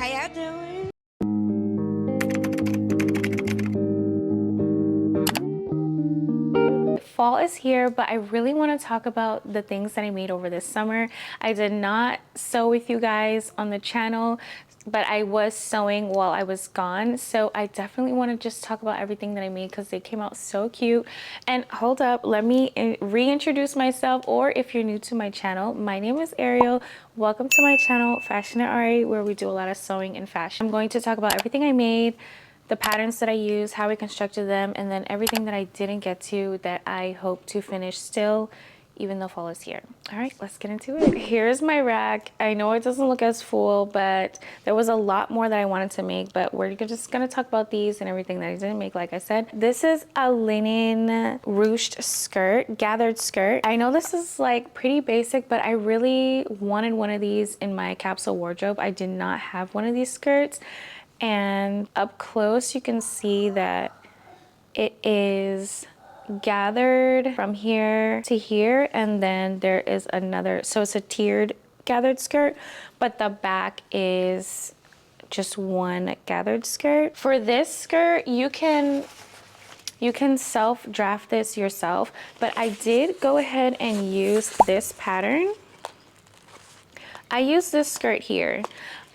How y'all doing? Fall is here, but I really want to talk about the things that I made over this summer. I did not sew with you guys on the channel, but I was sewing while I was gone. So I definitely want to just talk about everything that I made because they came out so cute. And hold up, let me reintroduce myself, or if you're new to my channel, my name is Ariel. Welcome to my channel, Fashionerari, where we do a lot of sewing and fashion. I'm going to talk about everything I made, the patterns that I use, how I constructed them, and then everything that I didn't get to that I hope to finish still, even though fall is here. All right, let's get into it. Here's my rack. I know it doesn't look as full, but there was a lot more that I wanted to make, but we're just gonna talk about these and everything that I didn't make, like I said. This is a linen ruched skirt, gathered skirt. I know this is like pretty basic, but I really wanted one of these in my capsule wardrobe. I did not have one of these skirts. And up close you can see that it is gathered from here to here, and then there is another, so it's a tiered gathered skirt, but the back is just one gathered skirt. For this skirt, you can self draft this yourself, but I did go ahead and use this pattern. I used this skirt here.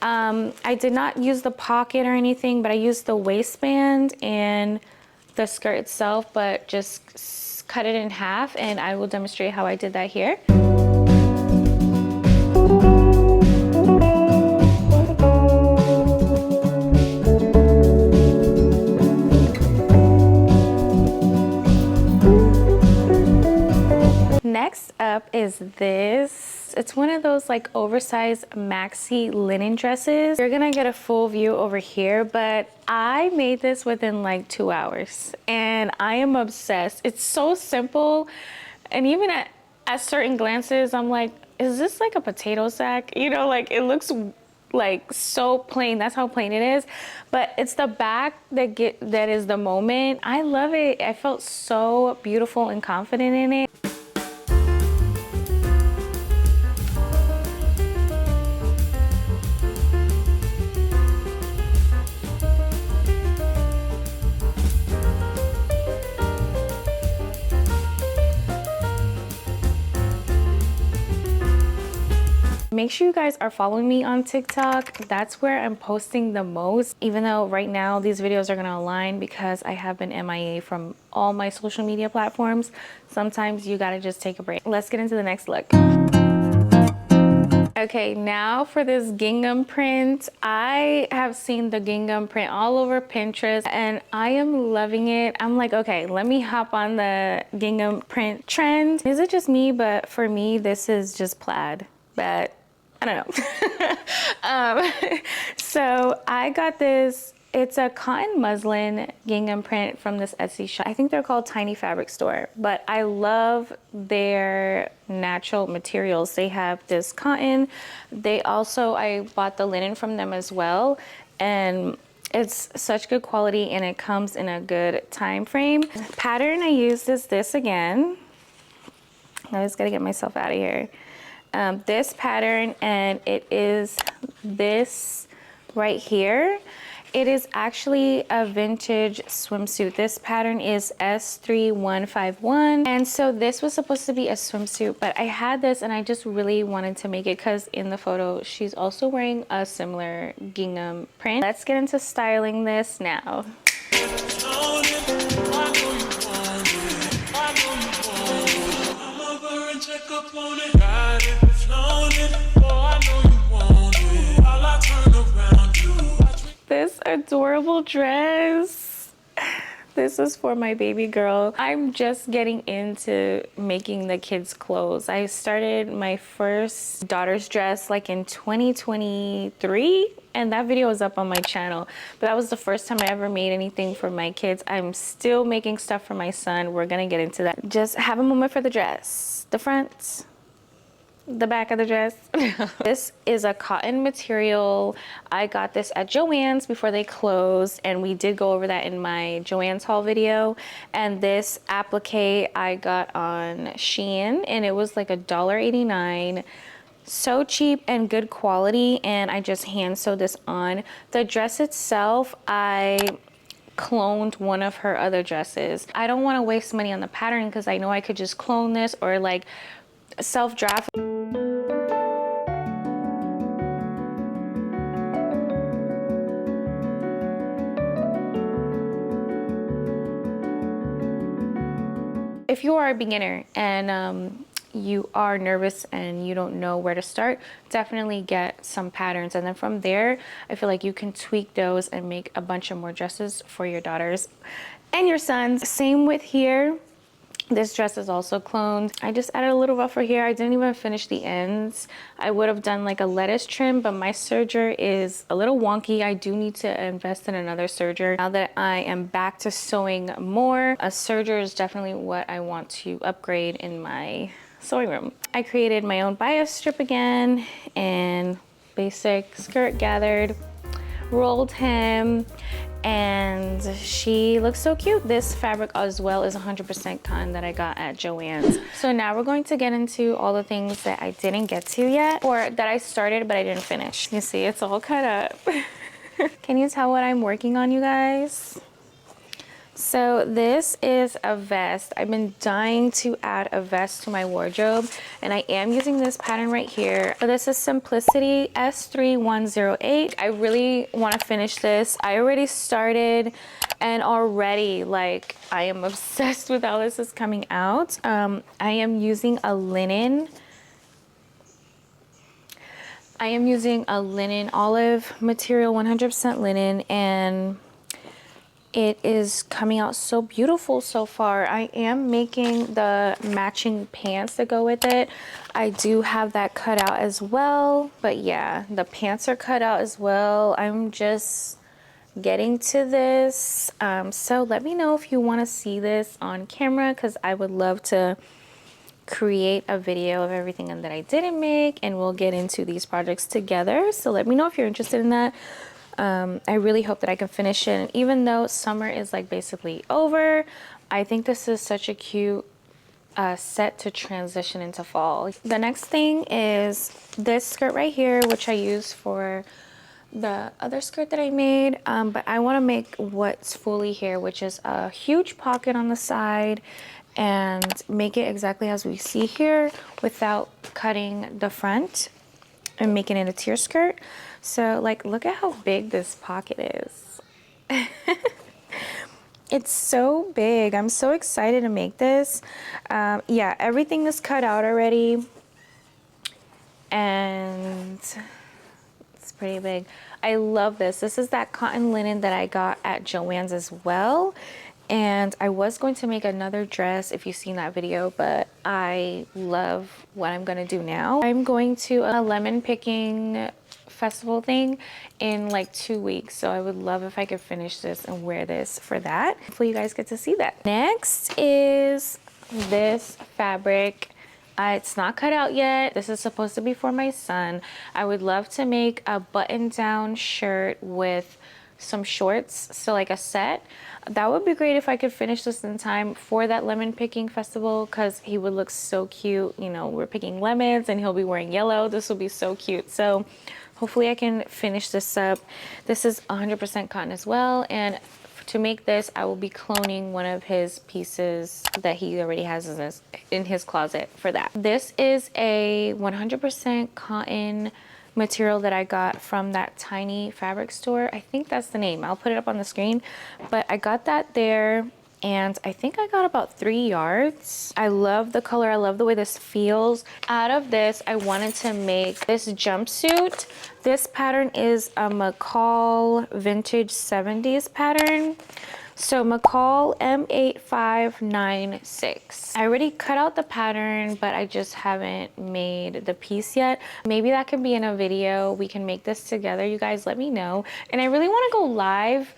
I did not use the pocket or anything, but I used the waistband and the skirt itself, but just cut it in half, and I will demonstrate how I did that here. Next up is this. It's one of those like oversized maxi linen dresses. You're gonna get a full view over here, but I made this within like 2 hours and I am obsessed. It's so simple, and even at certain glances, I'm like, is this like a potato sack? You know, like it looks like so plain. That's how plain it is, but it's the back that is the moment. I love it. I felt so beautiful and confident in it. Make sure you guys are following me on TikTok. That's where I'm posting the most, even though right now these videos are gonna align because I have been MIA from all my social media platforms. Sometimes you gotta just take a break. Let's get into the next look. Okay, now for this gingham print. I have seen the gingham print all over Pinterest and I am loving it. I'm like, okay, let me hop on the gingham print trend. Is it just me? But for me, this is just plaid, but I don't know. So I got this. It's a cotton muslin gingham print from this Etsy shop. I think they're called Tiny Fabric Store, but I love their natural materials. They have this cotton. I bought the linen from them as well, and it's such good quality and it comes in a good time frame. Pattern I used is this again. I just gotta get myself out of here. This pattern, and it is this right here. It is actually a vintage swimsuit. This pattern is S3151, and so this was supposed to be a swimsuit, but I had this and I just really wanted to make it because in the photo she's also wearing a similar gingham print. Let's get into styling this now. This adorable dress. This is for my baby girl. I'm just getting into making the kids' clothes. I started my first daughter's dress like in 2023, and that video is up on my channel. But that was the first time I ever made anything for my kids. I'm still making stuff for my son. We're gonna get into that. Just have a moment for the dress. The front, the back of the dress. This is a cotton material. I got this at Joann's before they closed, and we did go over that in my Joann's haul video. And this applique I got on Shein, and it was like $1.89. So cheap and good quality, and I just hand sewed this on. The dress itself, I cloned one of her other dresses. I don't want to waste money on the pattern because I know I could just clone this or like self-draft. If you are a beginner and you are nervous and you don't know where to start, definitely get some patterns, and then from there I feel like you can tweak those and make a bunch of more dresses for your daughters and your sons. Same with here. This dress is also cloned. I just added a little ruffle here. I didn't even finish the ends. I would have done like a lettuce trim, but my serger is a little wonky. I do need to invest in another serger. Now that I am back to sewing more, a serger is definitely what I want to upgrade in my sewing room. I created my own bias strip again, and basic skirt gathered, rolled hem, and she looks so cute. This fabric as well is 100% cotton that I got at Joann's. So now we're going to get into all the things that I didn't get to yet, or that I started but I didn't finish. You see, it's all cut up. Can you tell what I'm working on, you guys? So this is a vest. I've been dying to add a vest to my wardrobe, and I am using this pattern right here. So this is Simplicity S3108. I really want to finish this. I already started, and already like I am obsessed with how this is coming out. I am using a linen. I am using a linen olive material, 100% linen, and it is coming out so beautiful so far. I am making the matching pants that go with it. I do have that cut out as well, but yeah, the pants are cut out as well. I'm just getting to this. So let me know if you want to see this on camera, because I would love to create a video of everything that I didn't make, and we'll get into these projects together. So let me know if you're interested in that. I really hope that I can finish it. And even though summer is like basically over, I think this is such a cute set to transition into fall. The next thing is this skirt right here, which I use for the other skirt that I made, but I want to make what's fully here, which is a huge pocket on the side, and make it exactly as we see here without cutting the front and making it a tier skirt. So like, look at how big this pocket is. It's so big. I'm so excited to make this. Yeah, everything is cut out already, and it's pretty big. I love this. This is that cotton linen that I got at Joann's as well. And I was going to make another dress if you've seen that video, but I love what I'm gonna do now. I'm going to a lemon picking festival thing in like 2 weeks, so I would love if I could finish this and wear this for that. Hopefully you guys get to see that. Next is this fabric. It's not cut out yet. This is supposed to be for my son. I would love to make a button-down shirt with some shorts, so like a set. That would be great if I could finish this in time for that lemon picking festival, because he would look so cute. You know, we're picking lemons and he'll be wearing yellow. This will be so cute. So hopefully I can finish this up. This is 100% cotton as well, and to make this I will be cloning one of his pieces that he already has in his closet for that. This is a 100% cotton material that I got from that tiny fabric store. I think that's the name. I'll put it up on the screen, but I got that there, and I think I got about 3 yards. I love the color. I love the way this feels. Out of this, I wanted to make this jumpsuit. This pattern is a McCall vintage 70s pattern. So McCall M8596. I already cut out the pattern, but I just haven't made the piece yet. Maybe that can be in a video. We can make this together. You guys let me know. And I really want to go live.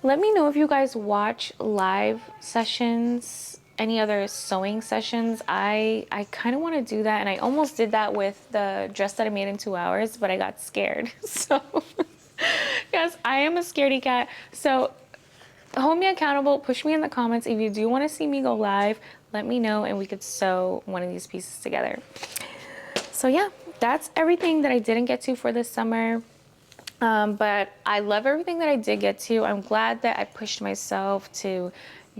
Let me know if you guys watch live sessions, any other sewing sessions. I kind of want to do that, and I almost did that with the dress that I made in 2 hours, but I got scared. So yes, I am a scaredy cat. So hold me accountable. Push me in the comments if you do want to see me go live. Let me know, and we could sew one of these pieces together. So yeah, that's everything that I didn't get to for this summer. But I love everything that I did get to. I'm glad that I pushed myself to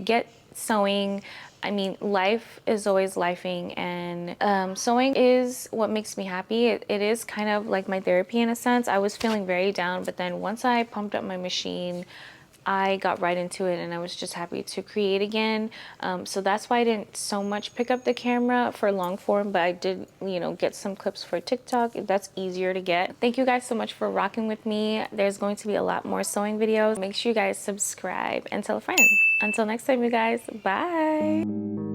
get sewing. I mean, life is always lifing, and sewing is what makes me happy. It is kind of like my therapy in a sense. I was feeling very down, but then once I pumped up my machine, I got right into it and I was just happy to create again. So that's why I didn't so much pick up the camera for long form, but I did, you know, get some clips for TikTok. That's easier to get. Thank you guys so much for rocking with me. There's going to be a lot more sewing videos. Make sure you guys subscribe and tell a friend. Until next time, you guys, bye.